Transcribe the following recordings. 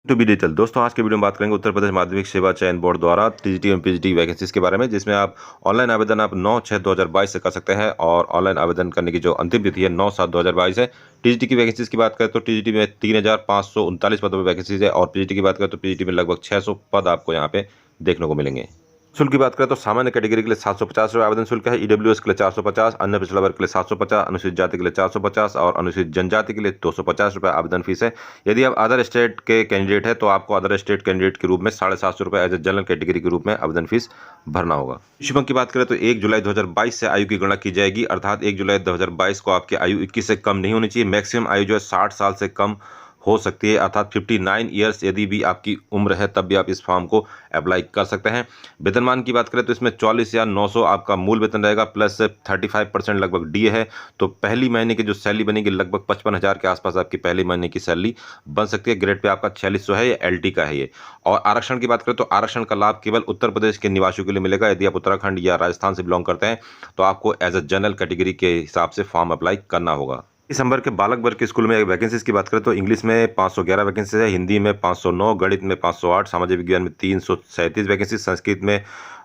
To be digital. दोस्तों आज के वीडियो में बात करेंगे उत्तर प्रदेश माध्यमिक सेवा चयन बोर्ड द्वारा टीजीटी एवं पीजीटी वैकेंसीज के बारे में, जिसमें आप ऑनलाइन आवेदन आप 9/6/2022 से कर सकते हैं और ऑनलाइन आवेदन करने की जो अंतिम तिथि है 9/7/2022 है। टीजीटी की वैकेंसीज की बात करें तो टीजीटी में 3,539 पदों पर वैकेंसीज है और पीजीटी की बात करें तो पीजीटी में लगभग 600 पद आपको यहाँ पे देखने को मिलेंगे। शुल्क की बात करें तो सामान्य कैटेगरी के लिए 750 रुपये आवेदन शुल्क है, ईडब्ल्यूएस के लिए 450, अन्य पिछड़ा वर्ग के लिए 750, अनुसूचित जाति के लिए 450 और अनुसूचित जनजाति के लिए 250 रुपये आवेदन फीस है। यदि आप अदर स्टेट के कैंडिडेट है तो आपको अदर स्टेट कैंडिडेट के रूप में 750 रुपये एज ए जनरल कैटेगरी के रूप में आवेदन फीस भरना होगा। शुल्क की बात करें तो 1 जुलाई 2022 से आयु की गणना की जाएगी, अर्थात 1 जुलाई 2022 को आपकी आयु 21 से कम नहीं होनी चाहिए। मैक्सिमम आयु जो है 60 साल से कम हो सकती है, अर्थात 59 ईयर्स यदि भी आपकी उम्र है तब भी आप इस फॉर्म को अप्लाई कर सकते हैं। वेतनमान की बात करें तो इसमें 44,900 आपका मूल वेतन रहेगा, प्लस 35% लगभग डीए है। तो पहली महीने की जो सैलरी बनेगी लगभग 55,000 के आसपास आपकी पहले महीने की सैलरी बन सकती है। ग्रेड पे आपका 4600 है, ये एलटी का है ये। और आरक्षण की बात करें तो आरक्षण का लाभ केवल उत्तर प्रदेश के निवासियों के लिए मिलेगा। यदि आप उत्तराखंड या राजस्थान से बिलोंग करते हैं तो आपको एज ए जनरल कैटेगरी के हिसाब से फॉर्म अप्लाई करना होगा। इस नंबर के बालक वर्ग के स्कूल में वैकेंसीज की बात करें तो इंग्लिश में 511 वैकेंसीज है, हिंदी में 509, गणित में 508, सामाजिक विज्ञान में 337 वैकेंसीज, संस्कृत में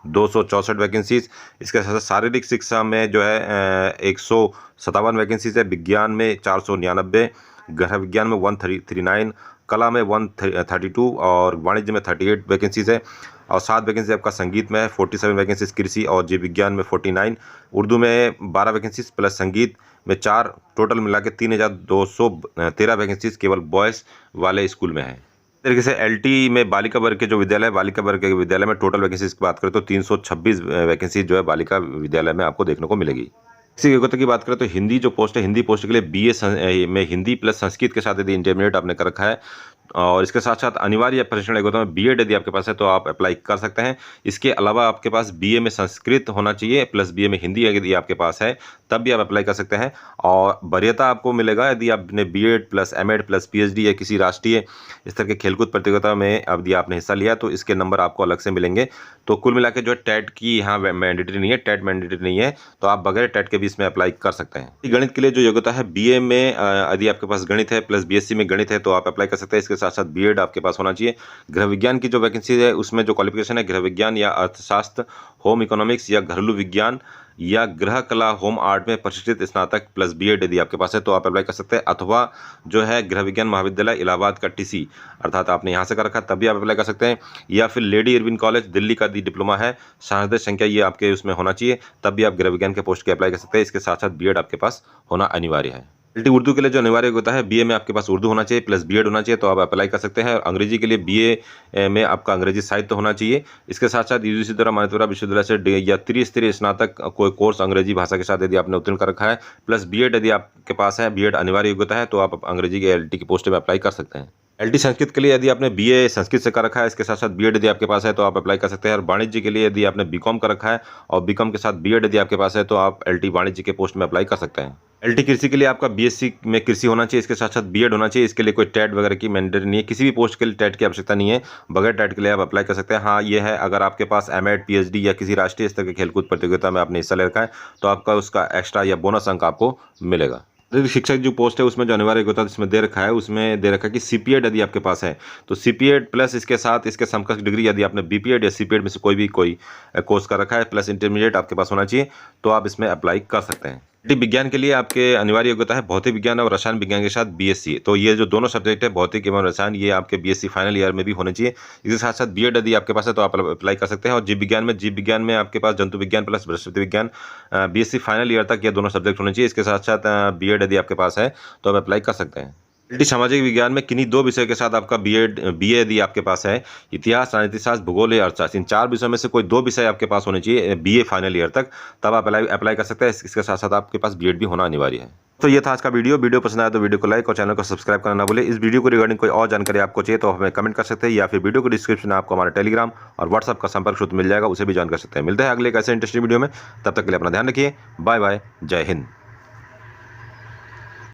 264 वैकेंसीज। इसके साथ शारीरिक शिक्षा में जो है 157 वैकेंसीज है, विज्ञान में 499, गृह विज्ञान में 139, कला में 132 और वाणिज्य में 38 वैकेंसीज है। और 7 वैकेंसी आपका संगीत में है, 47 वैकेंसीज कृषि और जीव विज्ञान में 49, उर्दू में 12 वैकेंसीज प्लस संगीत में 4, टोटल मिला के 3,213 वैकेंसीज केवल बॉयज़ वाले स्कूल में है। इस तरीके से एलटी में बालिका वर्ग के जो विद्यालय है, बालिका वर्ग के विद्यालय में टोटल वैकेंसीज की बात करें तो 326 वैकेंसीज जो है बालिका विद्यालय में आपको देखने को मिलेगी। इसी योग्यता की बात करें तो हिंदी जो पोस्ट है, हिंदी पोस्ट के लिए बीए में हिंदी प्लस संस्कृत के साथ यदि इंटरमीडिएट आपने कर रखा है और इसके साथ साथ अनिवार्य प्रशिक्षण योग्यता में बीएड यदि आपके पास है तो आप अप्लाई कर सकते हैं। इसके अलावा आपके पास बीए में संस्कृत होना चाहिए प्लस बीए में हिंदी यदि आपके पास है तब भी आप अप्लाई कर सकते हैं। और वरीयता आपको मिलेगा यदि आपने BEd plus MEd plus PhD या किसी राष्ट्रीय इस तरह के खेलकूद प्रतियोगिता में यदि आपने हिस्सा लिया तो इसके नंबर आपको अलग से मिलेंगे। तो कुल मिला के जो टेट की यहाँ मैंडेटरी नहीं है, टेट मैंडेटरी नहीं है, तो आप बगैर टेट के भी इसमें अप्लाई कर सकते हैं। गणित के लिए जो योग्यता है बीए में यदि आपके पास गणित है प्लस बीएससी में गणित है तो आप अप्लाई कर सकते हैं। इसके साथ साथ बीएड आपके पास होना चाहिए। गृह विज्ञान की जो वैकेंसी है उसमें जो क्वालिफिकेशन है गृह विज्ञान या अर्थशास्त्र, होम इकोनॉमिक्स या घरेलू विज्ञान या गृह कला होम आर्ट में प्रशिक्षित स्नातक प्लस बीएड यदि आपके पास है तो आप अप्लाई कर सकते हैं। अथवा जो है गृह विज्ञान महाविद्यालय इलाहाबाद का टीसी अर्थात आपने यहाँ से कर रखा तब भी आप अप्लाई कर सकते हैं। या फिर लेडी इरविन कॉलेज दिल्ली का डिप्लोमा है, शहादत संख्या ये आपके उसमें होना चाहिए, तब भी आप गृह विज्ञान के पोस्ट के अप्लाई कर सकते हैं। इसके साथ साथ बीएड आपके पास होना अनिवार्य है। एलटी उर्दू के लिए जो अनिवार्य होता है बीए में आपके पास उर्दू होना चाहिए प्लस बीएड होना चाहिए तो आप अप्लाई कर सकते हैं। और अंग्रेजी के लिए बीए में आपका अंग्रेजी साहित्य होना चाहिए। इसके साथ साथ यूजीसी द्वारा मान्यता विश्वविद्यालय से या त्रिस्तरीय स्नातक कोई कोर्स अंग्रेजी भाषा के साथ यदि आपने उत्तीर्ण कर रखा है प्लस बीएड यदि आपके पास है, बीएड अनिवार्य योग्यता है तो आप अंग्रेजी के एलटी की पोस्ट में अप्लाई कर सकते हैं। एलटी संस्कृत के लिए यदि आपने बीए संस्कृत से कर रखा है, इसके साथ साथ बीएड यदि आपके पास है तो आप अप्लाई कर सकते हैं। और वाणिज्य के लिए यदि आपने बीकॉम कर रखा है और बीकॉम के साथ बीएड यदि आपके पास है तो आप एलटी वाणिज्य के पोस्ट में अप्लाई कर सकते हैं। एलटी कृषि के लिए आपका बीएससी में कृषि होना चाहिए, इसके साथ साथ बीएड होना चाहिए। इसके लिए कोई टेट वगैरह की मैंडेटरी नहीं है, किसी भी पोस्ट के लिए टेट की आवश्यकता नहीं है, बगैर टेट के लिए आप अप्लाई कर सकते हैं। हाँ ये है अगर आपके पास एमएड पीएचडी या किसी राष्ट्रीय स्तर के खेलकूद प्रतियोगिता में आपने हिस्सा ले रखा है तो आपका उसका एक्स्ट्रा या बोनस अंक आपको मिलेगा। शिक्षक जो पोस्ट है उसमें जो अनिवार्य योग्यता इसमें दे रखा है, उसमें दे रखा है कि सीपीएड यदि आपके पास है तो सीपीएड प्लस इसके साथ इसके समकक्ष डिग्री यदि आपने बीपीएड या सीपीएड में से कोई कोर्स कर रखा है प्लस इंटरमीडिएट आपके पास होना चाहिए तो आप इसमें अप्लाई कर सकते हैं। विज्ञान के लिए आपके अनिवार्य योग्यता है भौतिक विज्ञान और रसायन विज्ञान के साथ बीएससी। तो ये जो दोनों सब्जेक्ट है भौतिक एवं रसायन ये आपके बीएससी फाइनल ईयर में भी होने चाहिए। इसके साथ साथ बीएड यदि आपके पास है तो आप अप्लाई कर सकते हैं। और जीव विज्ञान में आपके पास जंतु विज्ञान प्लस वनस्पति विज्ञान बीएससी फाइनल ईयर तक ये दोनों सब्जेक्ट होने चाहिए। इसके साथ साथ बीएड यदि आपके पास है तो आप अप्लाई कर सकते हैं। एलटी सामाजिक विज्ञान में किन्हीं 2 विषय के साथ आपका बीए यदि आपके पास है, इतिहास, राजनीति शास्त्र, भूगोल या अर्थशास्त्र, इन 4 विषयों में से कोई 2 विषय आपके पास होने चाहिए बीए फाइनल ईयर तक, तब आप अप्लाई कर सकते हैं। इसके साथ साथ आपके पास बीएड भी होना अनिवार्य है। तो ये था आज का वीडियो पसंद आया तो वीडियो को लाइक और चैनल को सब्सक्राइब करना ना भूलें। इस वीडियो को रिगार्डिंग कोई और जानकारी आपको चाहिए तो हमें कमेंट कर सकते हैं या फिर वीडियो को डिस्क्रिप्शन में आपको हमारा टेलीग्राम और व्हाट्सअप का संपर्क सूत्र मिल जाएगा, उसे भी ज्वाइन कर सकते हैं। मिलते हैं अगले एक ऐसे इंटरेस्टिंग वीडियो में, तब तक के लिए अपना ध्यान रखिए। बाय बाय, जय हिंद।